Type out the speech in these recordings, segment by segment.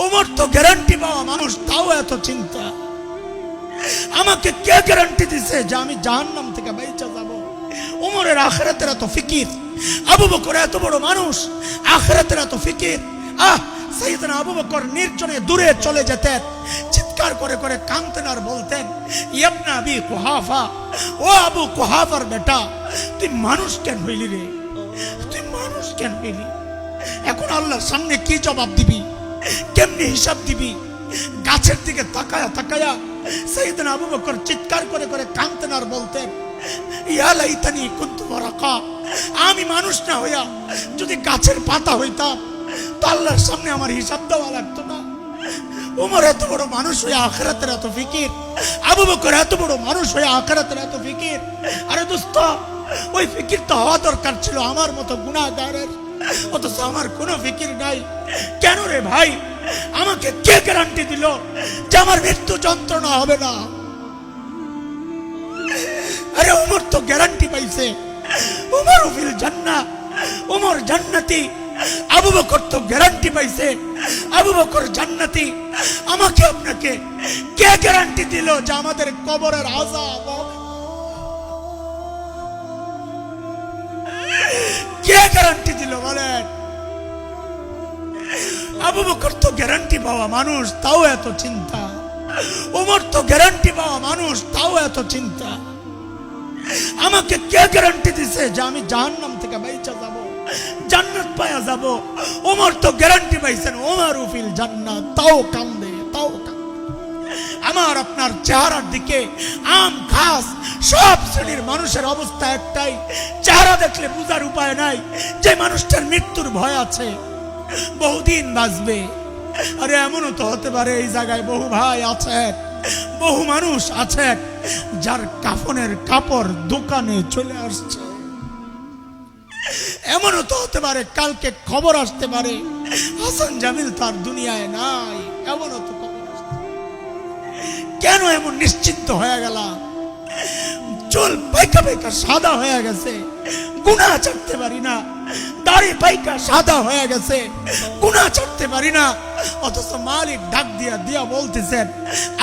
ওমর তো গ্যারান্টি পাওয়া মানুষ, তাও এত চিন্তা। আমাকে কে গ্যারান্টি দিছে যে আমি জাহান্নাম থেকে বেঁচে যাব? ওমরের আখিরাতের এত ফিকির। আবু বকর এত বড় মানুষ, আখিরাতের এত ফিকির। সাইয়েদনা আবু বকর নির্জনে দূরে চলে যেতেন, চিৎকার করে করে কাঁদতেন আর বলতেন, ইবনে আবি কুহাফা, ও আবু কুহাফার বেটা, তুই মানুষ কেন হইলি রে? তুই মানুষ কেন হইলি? এখন আল্লাহর সামনে কি জবাব দিবি? কেমনি হিসাব দিবি? গাছের দিকে তাকায়া তাকায়া সাইয়েদনা আবু বকর চিৎকার করে করে কাঁদতেন আর বলতেন, ইয়া লাইতানি কুনতু ওয়ারাকা, আমি মানুষ না হইয়া যদি গাছের পাতা হইতাম তো আল্লাহর সামনে আমার হিসাব দেওয়া লাগতো না। ওমর এত বড় মানুষ হয়ে আখিরাতের এত ফিকির, আবু বকর এত বড় মানুষ হয়ে আখিরাতের এত ফিকির। আরে দোস্ত, ওই ফিকির তো হওয়া দরকার ছিল আমার মতো গুনাহগারের, অথচ আমার কোনো ফিকির নাই। কেন রে ভাই? আমাকে কে গ্যারান্টি দিল যে আমার মৃত্যু যন্ত্রণা হবে না? আরে ওমর তো গ্যারান্টি পাইছে, ওমর ফিল জান্নাহ, ওমর জান্নাতি। আবু বকর তো গ্যারান্টি পাইছে, আবু বকর জান্নাতি। আমাকে আপনাকে কে গ্যারান্টি দিল যে আমাদের কবরের আযাব হবে? কে গ্যারান্টি দিল বলেন? আবু বকর তো গ্যারান্টি পাওয়া মানুষ, তাও এত চিন্তা। ওমর তো গ্যারান্টি পাওয়া মানুষ, তাও এত চিন্তা। আমাকে কে গ্যারান্টি দিছে যে আমি জাহান্নাম থেকে বেঁচে যাব, জান্নাত পায়া যাব? ওমর তো গ্যারান্টি পাইছেন, ওমর ফিল জান্নাহ, তাও কান্দে, তাও কান্দে। আমার আপনার চেহারার দিকে আম ঘাস সব শ্রেণীর মানুষের অবস্থা একটাই, চেহারা দেখলে বুঝার উপায় নাই যে মানুষটার মৃত্যুর ভয় আছে, বহুদিন বাঁচবে। আরে এমনও তো হতে পারে এই জায়গায় বহু ভাই আছে, বহু মানুষ আছে যার কাফনের কাপড় দোকানে চলে আসছে। এমনও তো হতে পারে কালকে খবর আসতে পারে হাসান জামিল তার দুনিয়ায় নাই, এমনও তো খবর আসতে। কেন এমন নিশ্চিন্ত হয়ে গেল? চুল পাইকা পাইকা সাদা হয়ে গেছে, গুনাহ ছাড়তে পারি না। দাড়ি পাইকা সাদা হয়ে গেছে, গুনাহ ছাড়তে পারি না। অথচ মালিক ডাক দিয়া দিয়া বলতেছেন,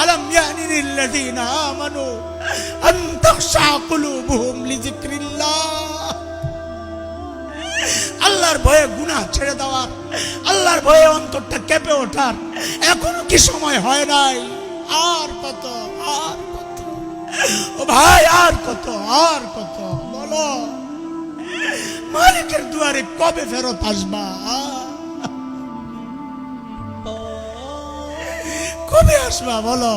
আলাম ইয়ানি লিল্লাযিনা আমানু আন তাখশা কুলুবুহুম লিযিকরিল্লাহ। আল্লাহর ভয়ে গুনাহ ছেড়ে দেওয়ার, আল্লাহর ভয়ে অন্তরটা কেঁপে ওঠার এখনো কি সময় হয় নাই? আর কত, আর কত? ও ভাই, আর কত, আর কত? বলো, মালিকের দুয়ারে কবে ফেরত আসবা? কবে আসবা বলো?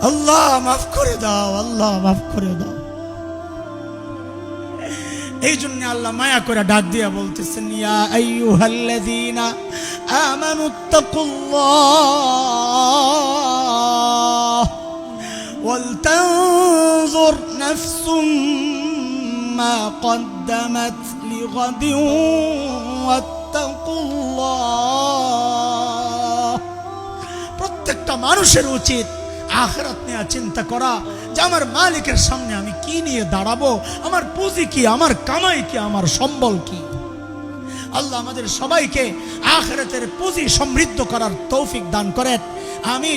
আল্লাহ মাফ করে দাও, আল্লাহ মাফ করে দাও। এই জন্য আল্লাহ মায়া করে ডাক দিয়া বলতেছেন, ইয়া আইয়ুহাল্লাযীনা আমানুত্তাকুল্লাহ ওয়াল তানজুর নাফসুম মা কদ্দামাত লিগাদিন ওয়াত্তাকুল্লাহ। প্রত্যেকটা মানুষের উচিত আখিরাত নিয়ে চিন্তা করা যে আমার মালিকের সামনে আমি কি নিয়ে দাঁড়াবো, আমার পুঁজি কি, আমার কামাই কি, আমার সম্বল কি। আল্লাহ আমাদের সবাইকে আখিরাতের পুঁজি সমৃদ্ধ করার তৌফিক দান করেন। আমি